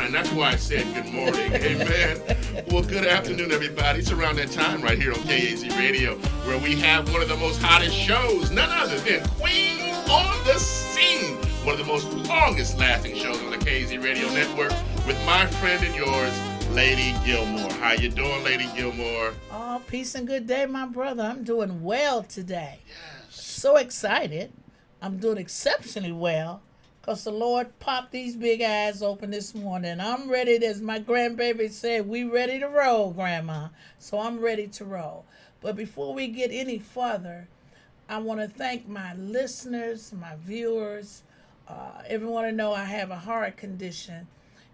And that's why I said good morning. Amen. Well, good afternoon, everybody. It's around that time right here on KAZ Radio where we have one of the most hottest shows, none other than Queen on the Scene. One of the most longest lasting shows on the KAZ Radio Network with my friend and yours, Lady Gilmore. How you doing, Lady Gilmore? Oh, peace and good day, my brother. I'm doing well today. Yes. So excited. I'm doing exceptionally well because the Lord popped these big eyes open this morning. I'm ready, as my grandbaby said, we ready to roll, Grandma. So I'm ready to roll. But before we get any further, I want to thank my listeners, my viewers. Everyone to know I have a heart condition.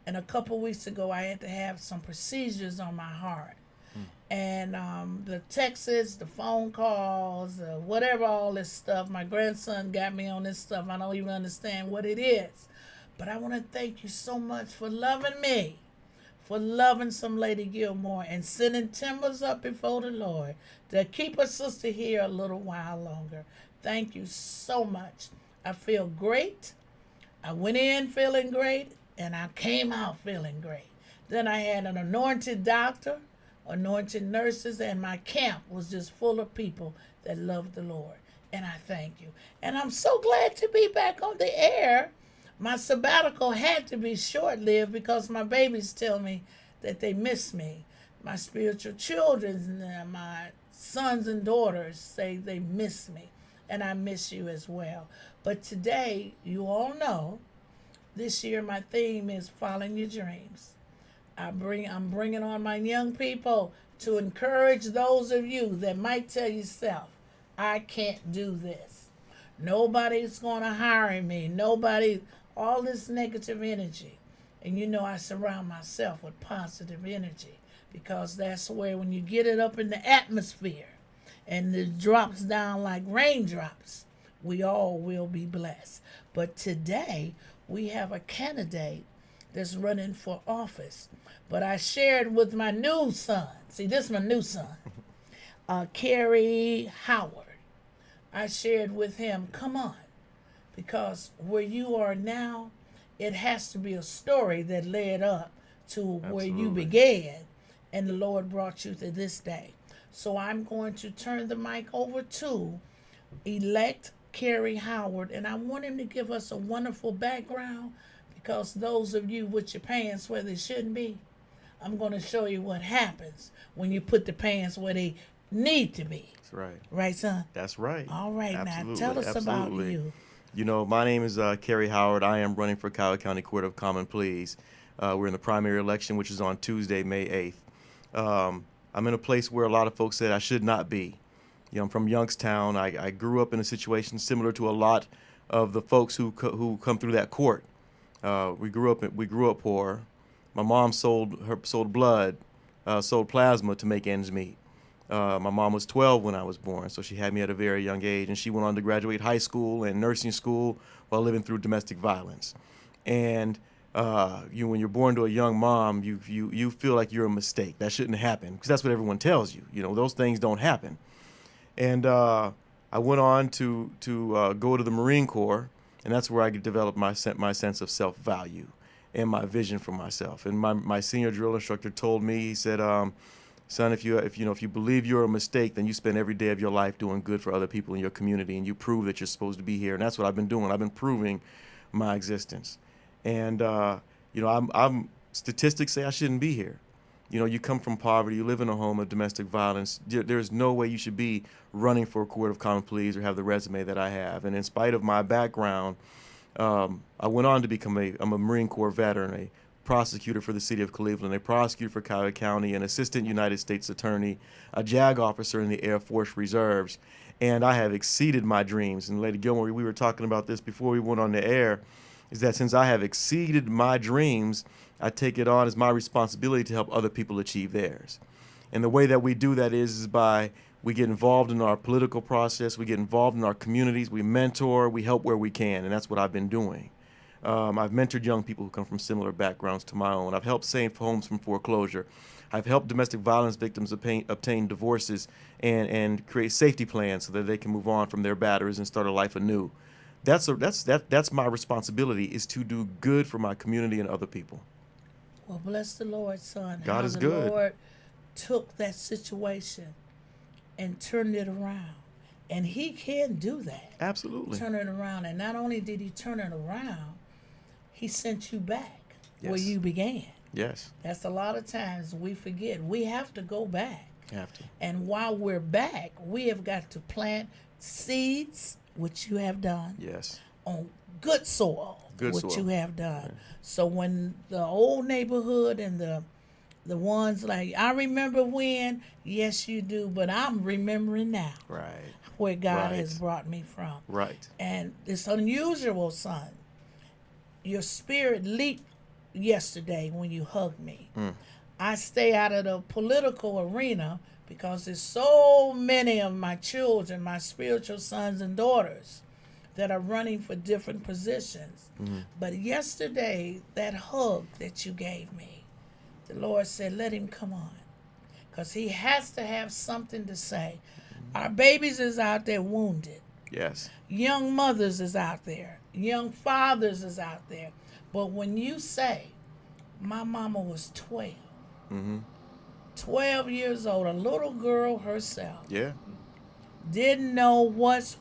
And a couple weeks ago, I had to have some procedures on my heart. And the texts, the phone calls, whatever, all this stuff. My grandson got me on this stuff. I don't even understand what it is. But I want to thank you so much for loving me, for loving some Lady Gilmore and sending timbers up before the Lord to keep a sister here a little while longer. Thank you so much. I feel great. I went in feeling great, and I came out feeling great. Then I had an anointed doctor, anointed nurses, and my camp was just full of people that loved the Lord. And I thank you. And I'm so glad to be back on the air. My sabbatical had to be short-lived because my babies tell me that they miss me. My spiritual children, my sons and daughters say they miss me. And I miss you as well. But today, you all know, this year my theme is following your dreams. I'm bringing on my young people to encourage those of you that might tell yourself, I can't do this. Nobody's going to hire me. All this negative energy. And you know I surround myself with positive energy because that's where when you get it up in the atmosphere and it drops down like raindrops, we all will be blessed. But today we have a candidate that's running for office. But I shared with my new son. See, this is my new son, Karrie Hoiward. I shared with him, come on, because where you are now, it has to be a story that led up to where you began, and the Lord brought you to this day. So I'm going to turn the mic over to elect Karrie Hoiward, and I want him to give us a wonderful background because those of you with your pants where they shouldn't be, I'm going to show you what happens when you put the pants where they need to be. That's right. Right, son? That's right. All right, Absolutely. now tell us about you. You know, my name is Karrie Hoiward. I am running for Coweta County Court of Common Pleas. We're in the primary election, which is on Tuesday, May 8th. I'm in a place where a lot of folks said I should not be. You know, I'm from Youngstown. I grew up in a situation similar to a lot of the folks who come through that court. We grew up poor. My mom sold blood, sold plasma to make ends meet. My mom was 12 when I was born, so she had me at a very young age, and she went on to graduate high school and nursing school while living through domestic violence. And when you're born to a young mom, you feel like you're a mistake. That shouldn't happen because that's what everyone tells you. You know, those things don't happen. And I went on to go to the Marine Corps, and that's where I developed my sense of self-value and my vision for myself. And my senior drill instructor told me, he said, son, if you believe you're a mistake, then you spend every day of your life doing good for other people in your community, and you prove that you're supposed to be here. And that's what I've been doing. I've been proving my existence. And I'm statistics say I shouldn't be here. You know, you come from poverty, you live in a home of domestic violence. There's no way you should be running for a court of common pleas or have the resume that I have. And in spite of my background, I went on to become I'm a Marine Corps veteran, a prosecutor for the city of Cleveland, a prosecutor for Coweta County, an assistant United States attorney, a JAG officer in the Air Force Reserves. And I have exceeded my dreams. And Lady Gilmore, we were talking about this before we went on the air, is that since I have exceeded my dreams, I take it on as my responsibility to help other people achieve theirs. And the way that we do that is by we get involved in our political process, we get involved in our communities, we mentor, we help where we can, and that's what I've been doing. I've mentored young people who come from similar backgrounds to my own. I've helped save homes from foreclosure. I've helped domestic violence victims obtain divorces and create safety plans so that they can move on from their batteries and start a life anew. That's my responsibility, is to do good for my community and other people. Well, bless the Lord, son. God how is the good. Lord took that situation and turned it around. And he can do that. Absolutely. Turn it around. And not only did he turn it around, he sent you back where Yes. you began. Yes. That's a lot of times we forget. We have to go back. Have to. And while we're back, we have got to plant seeds, which you have done, Yes. on good soil, Good which soil. you have done. So when the old neighborhood and the ones like, I remember when, yes you do, but I'm remembering now Right. where God Right. has brought me from. Right. And it's unusual, son. Your spirit leaped yesterday when you hugged me. I stay out of the political arena because there's so many of my children, my spiritual sons and daughters, that are running for different positions. But yesterday, that hug that you gave me, the Lord said, let him come on. Because he has to have something to say. Our babies is out there wounded. Yes. Young mothers is out there. Young fathers is out there. But when you say, my mama was 12, 12 years old, a little girl herself, Yeah. didn't know what's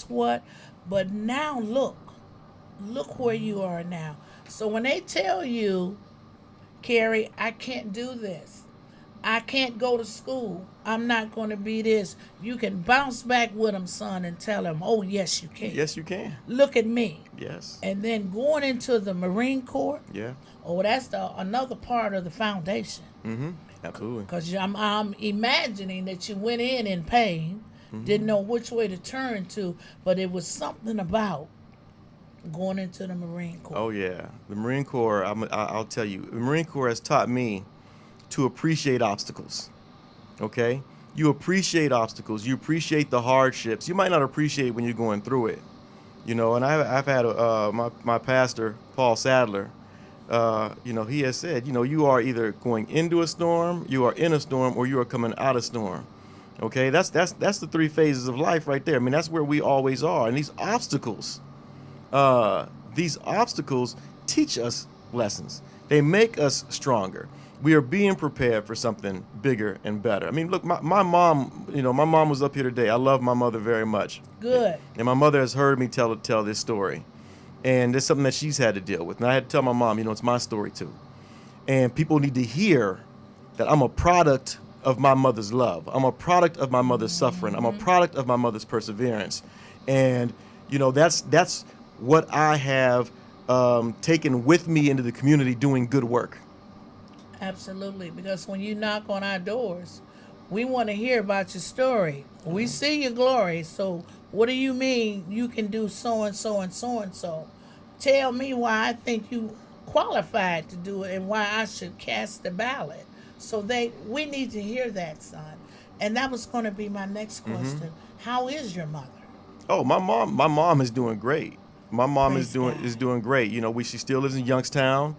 what, but now look where you are now. So when they tell you, Karrie, I can't do this, I can't go to school, I'm not going to be this, you can bounce back with them, son, and tell them, oh yes you can. Yes, you can. Look at me. Yes. And then going into the Marine Corps, Yeah. oh, that's another part of the foundation. Absolutely. Because I'm imagining that you went in pain, didn't know which way to turn to, but it was something about going into the Marine Corps. Oh yeah, the Marine Corps. I'll tell you, the Marine Corps has taught me to appreciate obstacles. Okay, you appreciate obstacles. You appreciate the hardships. You might not appreciate when you're going through it. You know, and I've had my pastor Paul Sadler. He has said, you are either going into a storm, you are in a storm, or you are coming out of storm. Okay, that's the three phases of life right there. I mean, that's where we always are. And these obstacles teach us lessons. They make us stronger. We are being prepared for something bigger and better. I mean, look, my mom, my mom was up here today. I love my mother very much. Good. And my mother has heard me tell this story. And it's something that she's had to deal with. And I had to tell my mom, it's my story too. And people need to hear that I'm a product of my mother's love. I'm a product of my mother's suffering. I'm a product of my mother's perseverance. And, that's what I have taken with me into the community doing good work. Absolutely. Because when you knock on our doors, we want to hear about your story. We see your glory. So what do you mean you can do so and so and so and so? Tell me why I think you qualified to do it and why I should cast the ballot. So we need to hear that, son. And that was going to be my next question. How is your mother? Oh, my mom is doing great. My mom Praise God. is doing great. She still lives in Youngstown.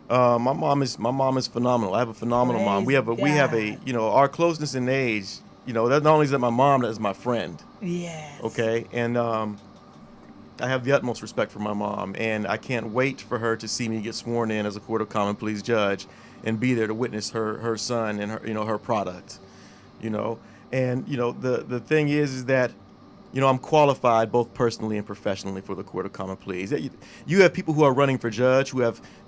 My mom is phenomenal. I have a phenomenal mom. We have Praise our closeness in age. That not only is that my mom, that is my friend. Yes. Okay, and I have the utmost respect for my mom, and I can't wait for her to see me get sworn in as a Court of Common Pleas judge, and be there to witness her son and her product. And the thing is that I'm qualified both personally and professionally for the Court of Common Pleas. You have people who are running for judge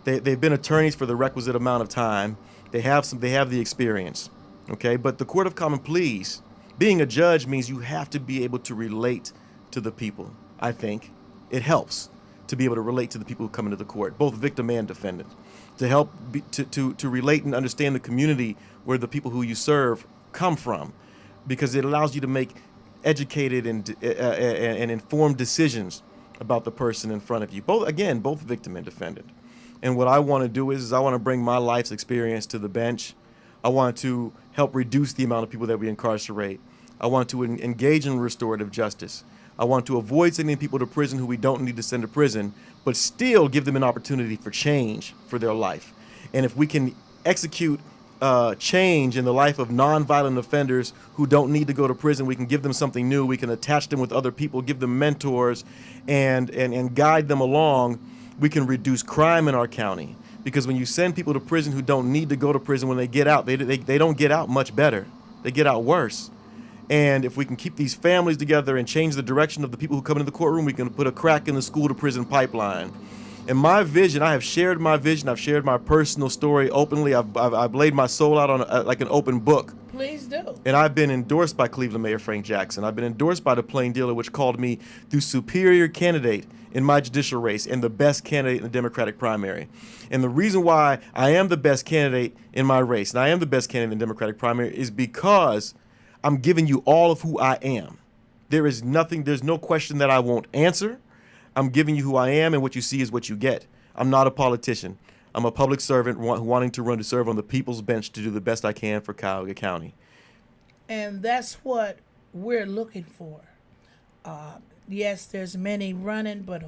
they've been attorneys for the requisite amount of time. They have the experience. Okay, but the Court of Common Pleas, being a judge means you have to be able to relate to the people. I think it helps to be able to relate to the people who come into the court, both victim and defendant, to help to relate and understand the community where the people who you serve come from, because it allows you to make educated and informed decisions about the person in front of you, both victim and defendant. And what I want to do is I want to bring my life's experience to the bench. I want to help reduce the amount of people that we incarcerate. I want to engage in restorative justice. I want to avoid sending people to prison who we don't need to send to prison, but still give them an opportunity for change for their life. And if we can execute change in the life of nonviolent offenders who don't need to go to prison, we can give them something new. We can attach them with other people, give them mentors, and guide them along. We can reduce crime in our county. Because when you send people to prison who don't need to go to prison, when they get out, they don't get out much better. They get out worse. And if we can keep these families together and change the direction of the people who come into the courtroom, we can put a crack in the school to prison pipeline. And my vision, I have shared my vision. I've shared my personal story openly. I've laid my soul out on like an open book. Please do. And I've been endorsed by Cleveland Mayor Frank Jackson. I've been endorsed by the Plain Dealer, which called me the superior candidate in my judicial race and the best candidate in the Democratic primary. And the reason why I am the best candidate in my race, and I am the best candidate in the Democratic primary, is because I'm giving you all of who I am. There's no question that I won't answer. I'm giving you who I am, and what you see is what you get. I'm not a politician. I'm a public servant wanting to run to serve on the people's bench to do the best I can for Cuyahoga County. And that's what we're looking for. Yes, there's many running, but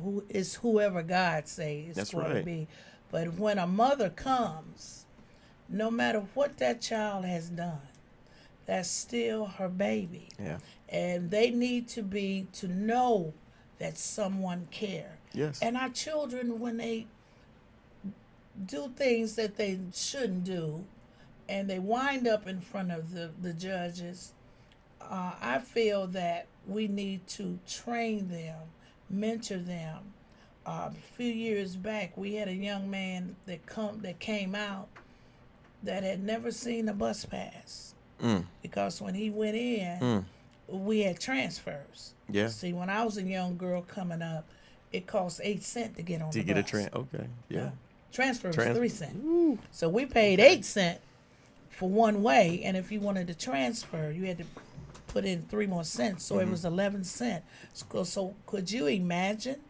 whoever God says is going to be. But when a mother comes, no matter what that child has done, that's still her baby. Yeah. And they need to know that someone cares. Yes. And our children, when they do things that they shouldn't do, and they wind up in front of the judges, I feel that we need to train them, mentor them. A few years back, we had a young man that came out that had never seen a bus pass. Because when he went in, we had transfers. Yeah. See, when I was a young girl coming up, it cost 8 cents to get on the bus. To get a okay. Yeah. Transfer was 3 cents. Ooh. So we paid 8 cents for one way, and if you wanted to transfer, you had to put in 3 more cents. So it was 11 cents. So could you imagine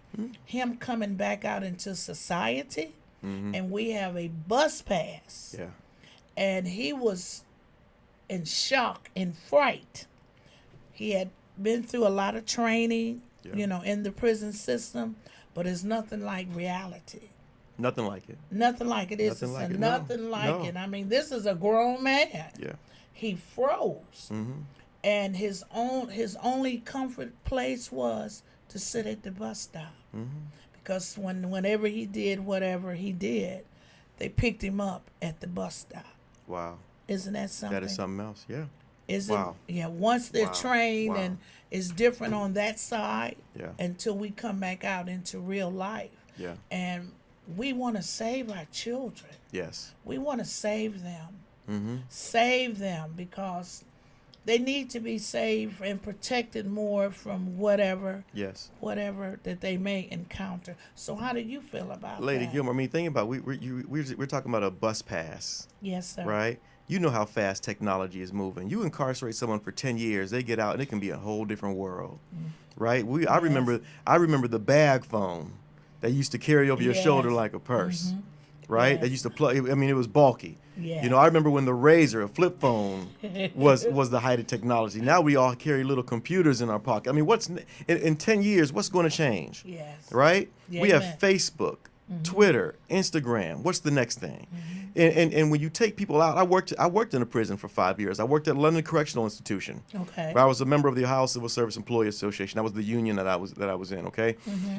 him coming back out into society, and we have a bus pass? Yeah. And he was in shock and fright. He had been through a lot of training, in the prison system, but it's nothing like reality. Nothing like it. Nothing like it. It's nothing like it. I mean, this is a grown man. Yeah. He froze, and his only comfort place was to sit at the bus stop, because whenever he did whatever he did, they picked him up at the bus stop. Wow. Isn't that something? That is something else. Yeah. Wow. Yeah, once they're trained, and it's different on that side, until we come back out into real life. Yeah. And we want to save our children. Yes. We want to save them. Save them, because they need to be saved and protected more from whatever that they may encounter. So how do you feel about Lady that? Gilmore, I mean, think about we're talking about a bus pass. Yes, sir. Right? You know how fast technology is moving. You incarcerate someone for 10 years, they get out and it can be a whole different world. Right? I remember the bag phone that used to carry over your shoulder like a purse. Right? Yes. That used to plug. I mean, it was bulky. Yes. I remember when the Razor, a flip phone, was the height of technology. Now we all carry little computers in our pocket. I mean, in 10 years, what's going to change? Yes. Right? Yeah, we have amen. Facebook, Twitter, Instagram. What's the next thing? And when you take people out, I worked in a prison for 5 years. I worked at London Correctional Institution. Okay. Where I was a member of the Ohio Civil Service Employee Association. That was the union that I was in. Okay.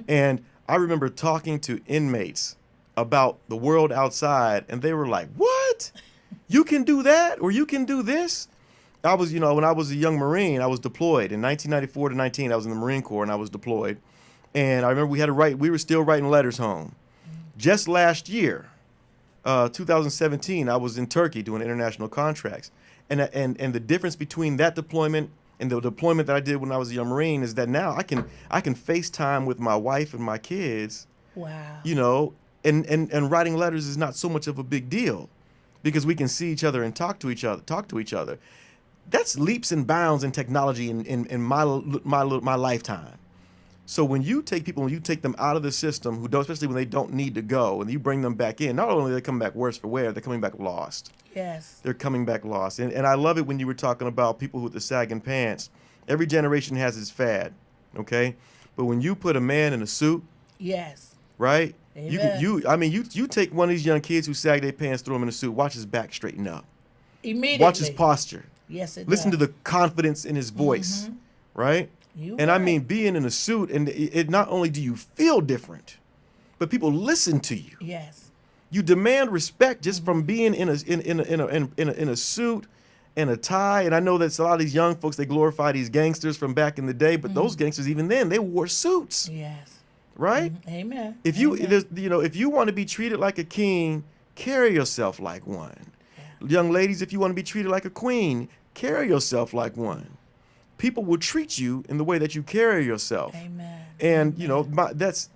And I remember talking to inmates about the world outside, and they were like, "What? You can do that, or you can do this?" I was, when I was a young Marine, I was deployed in 1994 to 19. I was in the Marine Corps, and I was deployed. And I remember we were still writing letters home. Just last year, 2017, I was in Turkey doing international contracts. And the difference between that deployment and the deployment that I did when I was a young Marine is that now I can FaceTime with my wife and my kids. Wow. And writing letters is not so much of a big deal, because we can see each other and talk to each other. That's leaps and bounds in technology in my lifetime. So when you take them out of the system who don't, especially when they don't need to go, and you bring them back in, not only are they coming back worse for wear, they're coming back lost. Yes. They're coming back lost. And I love it when you were talking about people with the sagging pants. Every generation has its fad, okay? But when you put a man in a suit, yes, right? Amen. You take one of these young kids who sag their pants, throw him in a suit, watch his back straighten up. Immediately. Watch his posture. Yes, it Listen does. to the confidence in his voice, right? I mean, being in a suit, and it not only do you feel different, but people listen to you. Yes. You demand respect just from being in a suit and a tie. And I know that a lot of these young folks, they glorify these gangsters from back in the day, but those gangsters, even then, they wore suits. Yes. Right? Amen. If you Amen. if you want to be treated like a king, carry yourself like one. Yeah. Young ladies, if you want to be treated like a queen, carry yourself like one. People will treat you in the way that you carry yourself. Amen. And Amen. that's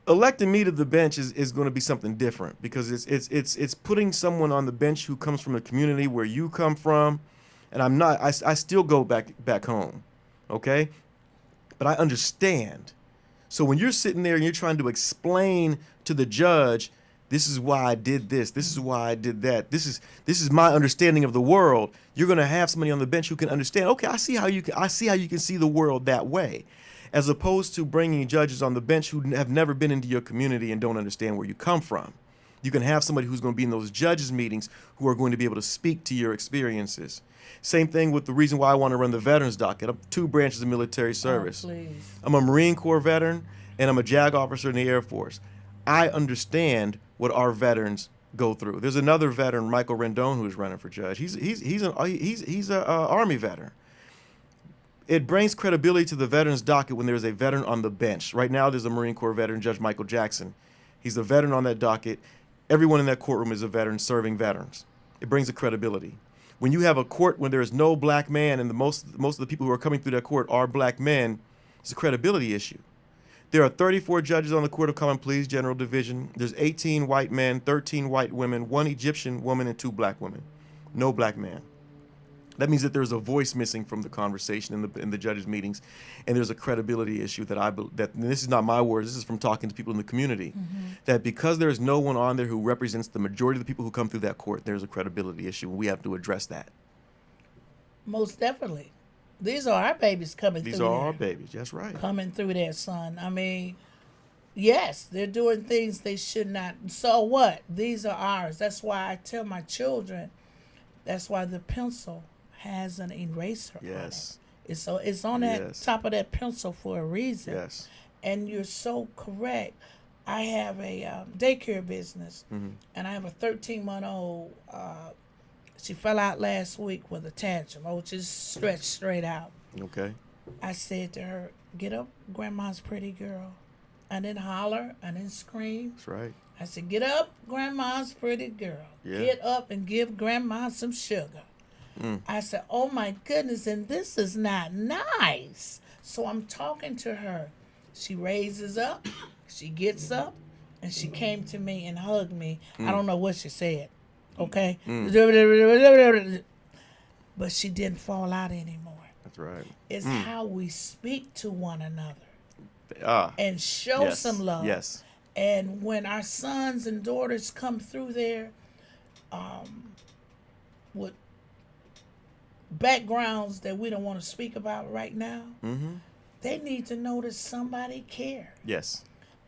electing me to the bench is going to be something different, because it's putting someone on the bench who comes from a community where you come from, and I still go back home, okay? But I understand. So when you're sitting there and you're trying to explain to the judge, this is why I did this, this is why I did that, this is my understanding of the world, you're going to have somebody on the bench who can understand. Okay, I see how you can see the world that way. As opposed to bringing judges on the bench who have never been into your community and don't understand where you come from. You can have somebody who's going to be in those judges' meetings who are going to be able to speak to your experiences. Same thing with the reason why I want to run the veterans docket. I'm 2 branches of military service. Oh, please. I'm a Marine Corps veteran, and I'm a JAG officer in the Air Force. I understand what our veterans go through. There's another veteran, Michael Rendon, who's running for judge. He's an Army veteran. It brings credibility to the veterans docket when there's a veteran on the bench. Right now, there's a Marine Corps veteran, Judge Michael Jackson. He's a veteran on that docket. Everyone in that courtroom is a veteran serving veterans. It brings a credibility. When you have a court when there is no black man and most of the people who are coming through that court are black men, it's a credibility issue. There are 34 judges on the Court of Common Pleas, General Division. There's 18 white men, 13 white women, 1 Egyptian woman, and 2 black women. No black man. That means that there's a voice missing from the conversation in the judges' meetings, and there's a credibility issue that this is not my words. This is from talking to people in the community. That because there is no one on there who represents the majority of the people who come through that court, there's a credibility issue, and we have to address that. Most definitely. These are our babies coming through. These are our babies. That's right. Coming through there, son. I mean, yes, they're doing things they should not. So what? These are ours. That's why I tell my children. That's why the pencil has an eraser on it. It's on that top of that pencil for a reason. Yes. And you're so correct. I have a daycare business, and I have a 13-month-old. She fell out last week with a tantrum, which is stretched straight out. Okay. I said to her, "Get up, Grandma's pretty girl." I didn't holler. I didn't scream. That's right. I said, "Get up, Grandma's pretty girl. Yeah. Get up and give Grandma some sugar." I said, "Oh my goodness, and this is not nice." So I'm talking to her. She raises up, she gets up, and she came to me and hugged me. I don't know what she said, okay? But she didn't fall out anymore. That's right. It's how we speak to one another and show some love. Yes. And when our sons and daughters come through there with backgrounds that we don't want to speak about right now, they need to know that somebody cares. Yes.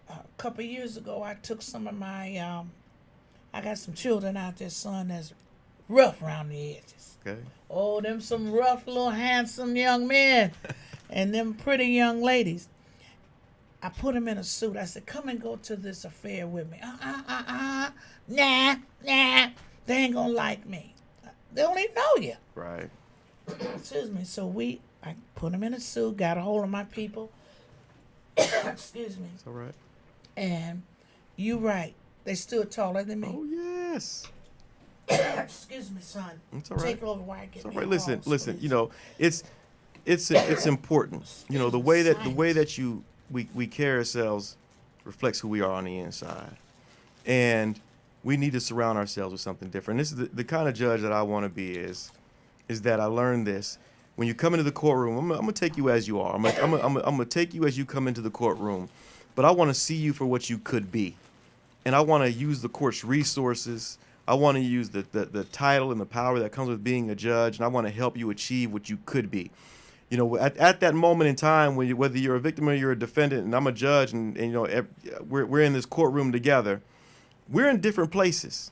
A couple of years ago, I took some of my, I got some children out there, son, that's rough around the edges. Okay. Oh, them some rough little handsome young men and them pretty young ladies. I put them in a suit. I said, "Come and go to this affair with me." Nah. They ain't gonna like me. They don't even know you. Right. Excuse me. So I put them in a suit, got a hold of my people. Excuse me. It's all right. And you right. They stood taller than me. Oh, yes. Excuse me, son. It's all right. Take over while I get It's all me right. a Listen. please. You know, it's important. You know, the way that we carry ourselves reflects who we are on the inside, and we need to surround ourselves with something different. This is the kind of judge that I want to be. Is that I learned this. When you come into the courtroom, I'm gonna take you as you are. I'm gonna take you as you come into the courtroom, but I want to see you for what you could be, and I want to use the court's resources. I want to use the title and the power that comes with being a judge, and I want to help you achieve what you could be. You know, at that moment in time, whether you're a victim or you're a defendant, and I'm a judge, and you know, we're in this courtroom together, we're in different places.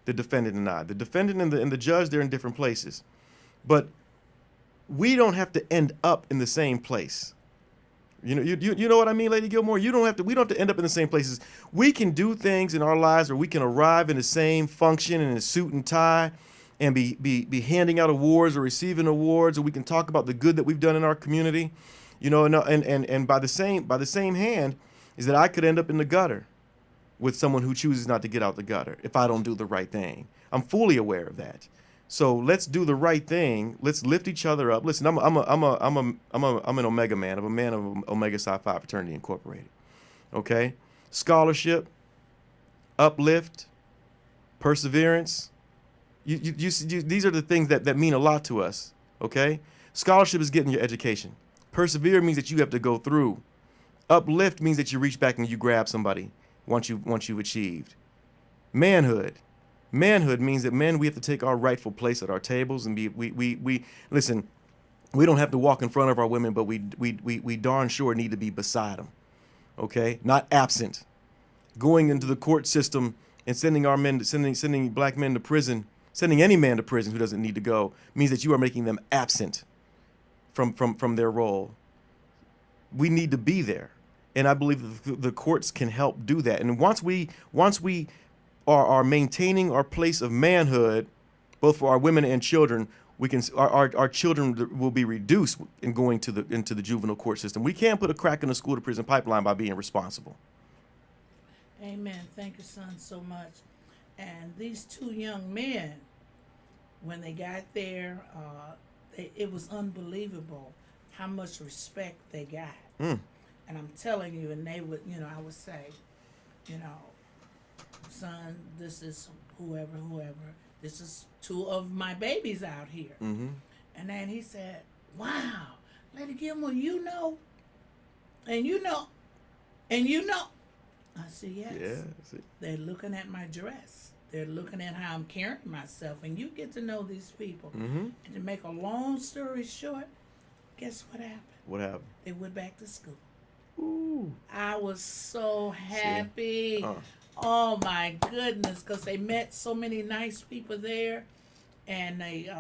The defendant and I, the defendant and the judge, they're in different places. But we don't have to end up in the same place. You know what I mean, Lady Gilmore? We don't have to end up in the same places. We can do things in our lives where we can arrive in the same function in a suit and tie and be handing out awards or receiving awards, or we can talk about the good that we've done in our community. And by the same hand is that I could end up in the gutter with someone who chooses not to get out the gutter if I don't do the right thing. I'm fully aware of that. So let's do the right thing. Let's lift each other up. Listen, I'm an Omega man. I'm a man of Omega Psi Phi Fraternity Incorporated. Okay, scholarship, uplift, perseverance. These are the things that mean a lot to us. Okay, scholarship is getting your education. Persevere means that you have to go through. Uplift means that you reach back and you grab somebody once you've achieved. Manhood means that we have to take our rightful place at our tables and we listen. We don't have to walk in front of our women, but we darn sure need to be beside them. Okay, not absent. Going into the court system and sending black men to prison, sending any man to prison who doesn't need to go, means that you are making them absent from their role. We need to be there, and I believe the courts can help do that. And once we are maintaining our place of manhood, both for our women and children, our children will be reduced in going into the juvenile court system. We can't put a crack in the school to prison pipeline by being responsible. Amen. Thank you, son, so much. And these two young men, when they got there, it was unbelievable how much respect they got. And I'm telling you, and they would, I would say, son, this is whoever, this is two of my babies out here. Mm-hmm. And then he said, wow, Lady Gilmore, and I said, yes. Yeah, see. They're looking at my dress. They're looking at how I'm carrying myself. And you get to know these people. Mm-hmm. And to make a long story short, guess what happened? What happened? They went back to school. Ooh. I was so happy. See? Oh my goodness, because they met so many nice people there, and they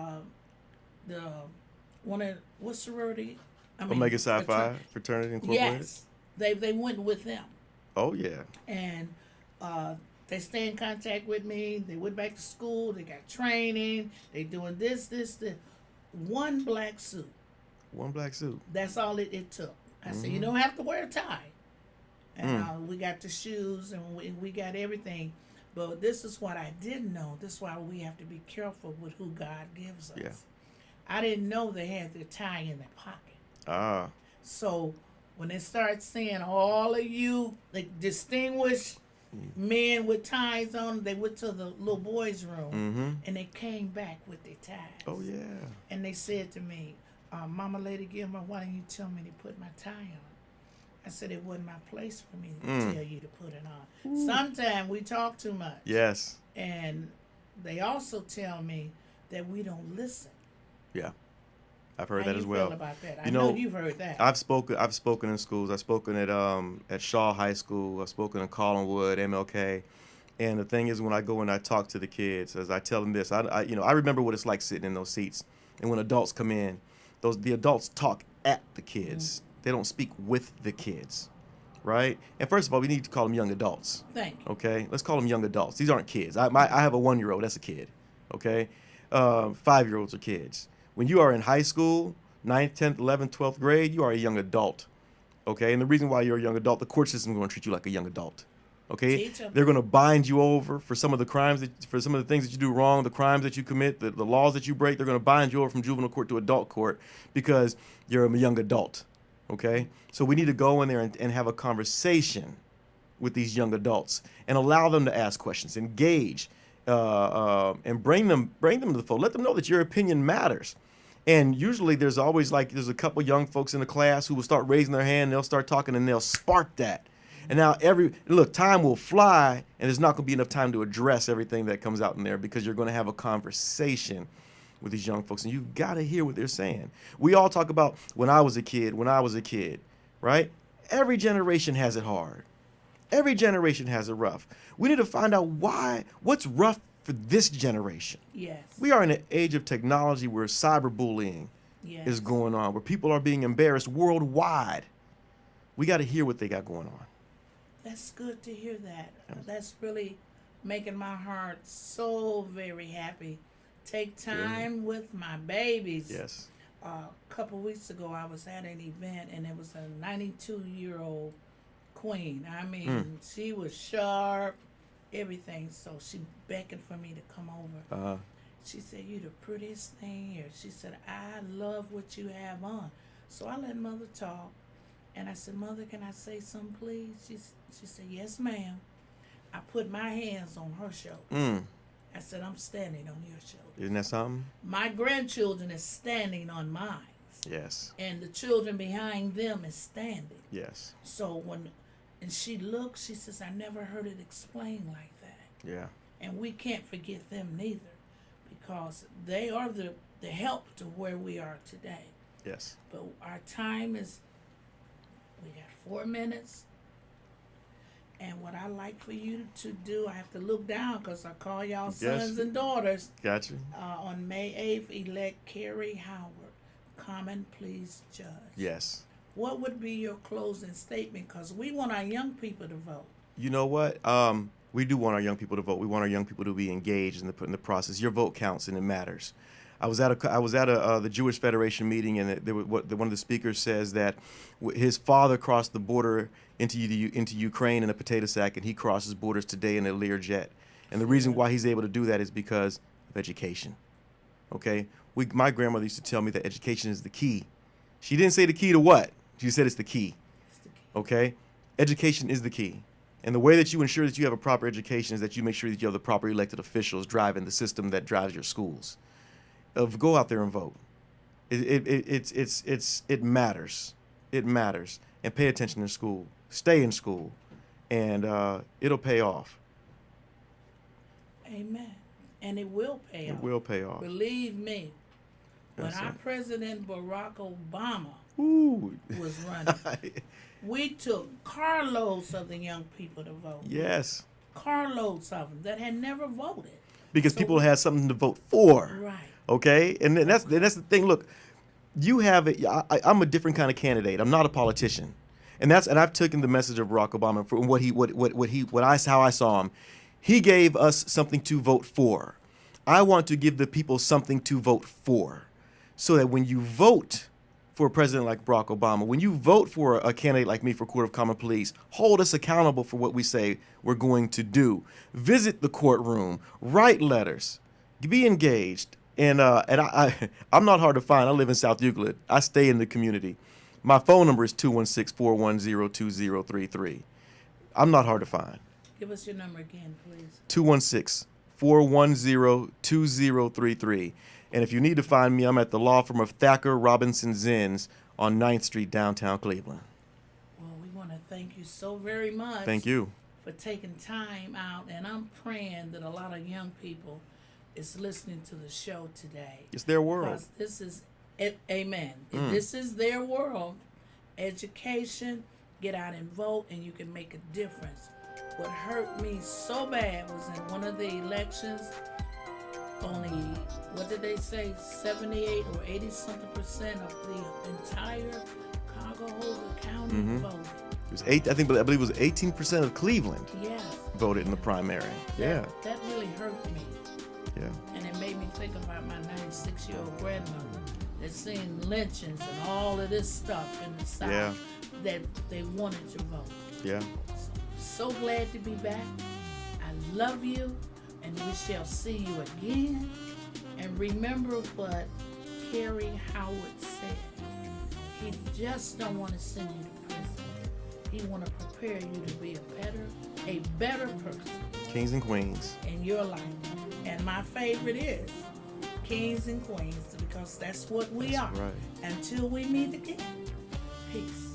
what sorority? Omega Psi Phi Fraternity Incorporated. Yes, they went with them. Oh yeah. And they stay in contact with me. They went back to school. They got training. They doing this. One black suit. One black suit. That's all it took. I said, you don't have to wear a tie. And we got the shoes and we got everything. But this is what I didn't know. This is why we have to be careful with who God gives us. Yeah. I didn't know they had their tie in their pocket. Ah. So when they start seeing all of you, like distinguished men with ties on, they went to the little boys' room and they came back with their ties. Oh yeah. And they said to me, Mama Lady Gilmore, why didn't you tell me to put my tie on? I said it wasn't my place for me to tell you to put it on. Sometimes we talk too much. Yes. And they also tell me that we don't listen. Yeah. I've heard How that as you well. feel about that? I know you've heard that. I've spoken in schools. I've spoken at Shaw High School. I've spoken in Collinwood, MLK. And the thing is, when I go and I talk to the kids, as I tell them this, I remember what it's like sitting in those seats. And when adults come in, the adults talk at the kids. They don't speak with the kids, right? And first of all, we need to call them young adults. Thank you. Okay, let's call them young adults. These aren't kids. I have a 1-year-old. That's a kid. Okay, 5-year-olds are kids. When you are in high school, 9th, 10th, 11th, 12th grade, you are a young adult. Okay, and the reason why you're a young adult, the court system is going to treat you like a young adult. Okay, they're going to bind you over for some of the crimes, for some of the things that you do wrong, the crimes that you commit, the laws that you break. They're going to bind you over from juvenile court to adult court because you're a young adult. Okay, so we need to go in there and have a conversation with these young adults and allow them to ask questions, engage, and bring them to the fold. Let them know that your opinion matters. And usually there's a couple young folks in the class who will start raising their hand, and they'll start talking, and they'll spark that. And now time will fly, and there's not going to be enough time to address everything that comes out in there because you're going to have a conversation with these young folks, and you've got to hear what they're saying. We all talk about when I was a kid, right? Every generation has it hard. Every generation has it rough. We need to find out what's rough for this generation. Yes. We are in an age of technology where cyberbullying is going on, where people are being embarrassed worldwide. we got to hear what they got going on. That's good to hear that. Yeah. That's really making my heart so very happy. Take time with my babies. Yes. A couple weeks ago, I was at an event, and it was a 92-year-old queen. I mean, she was sharp, everything. So she beckoned for me to come over. She said, "You the prettiest thing here." She said, "I love what you have on." So I let Mother talk, and I said, "Mother, can I say something, please?" She said, "Yes, ma'am." I put my hands on her shoulder. I said, "I'm standing on your shoulder." Isn't that something? My grandchildren is standing on mine. Yes. And the children behind them is standing. Yes. So and she looked, she says, "I never heard it explained like that." Yeah. And we can't forget them neither, because they are the help to where we are today. Yes. But our time is, we got 4 minutes. And what I like for you to do, I have to look down because I call y'all sons and daughters. Got you. On May 8th, elect Karrie Hoiward, common pleas judge. Yes. What would be your closing statement? Because we want our young people to vote. You know what? We do want our young people to vote. We want our young people to be engaged in the process. Your vote counts and it matters. I was at the Jewish Federation meeting, and one of the speakers says that his father crossed the border into Ukraine in a potato sack, and he crosses borders today in a Learjet. And the reason why he's able to do that is because of education. Okay, my grandmother used to tell me that education is the key. She didn't say the key to what. She said it's the key. Okay, education is the key. And the way that you ensure that you have a proper education is that you make sure that you have the proper elected officials driving the system that drives your schools. Go out there and vote. It matters. It matters. And pay attention in school. Stay in school, and it'll pay off. Amen. And it will pay off. It will pay off. Believe me. When That's our it. President Barack Obama Ooh. was running, we took carloads of the young people to vote. Yes. Carloads of them that had never voted. Because So people had something to vote for. Right. Okay, and that's the thing. Look, you have it. I'm a different kind of candidate. I'm not a politician, and I've taken the message of Barack Obama from how I saw him. He gave us something to vote for. I want to give the people something to vote for, so that when you vote for a president like Barack Obama, when you vote for a candidate like me for Court of Common Pleas, hold us accountable for what we say we're going to do. Visit the courtroom, write letters, be engaged. And I'm not hard to find. I live in South Euclid. I stay in the community. My phone number is 216-410-2033. I'm not hard to find. Give us your number again, please. 216-410-2033. And if you need to find me, I'm at the law firm of Thacker, Robinson, Zins on 9th Street, downtown Cleveland. Well, we want to thank you so very much. Thank you. For taking time out. And I'm praying that a lot of young people is listening to the show today. It's their world. Because this is it. Amen. This is their world. Education, get out and vote, and you can make a difference. What hurt me so bad was in one of the elections, only, what did they say, 78 or 80 something % of the entire Cuyahoga County voted. It was I believe it was 18% of Cleveland Yes. voted in the primary. Yeah. That really hurt me. Yeah. And it made me think about my 96-year-old grandmother that's seen lynchings and all of this stuff in the South that they wanted to vote. Yeah. So glad to be back. I love you, and we shall see you again. And remember what Karrie Hoiward said. He just don't want to send you to prison. He want to prepare you to be a better person. Kings and queens. In your life. And my favorite is Kings and Queens, because that's what we are. Right. Until we meet again. Peace.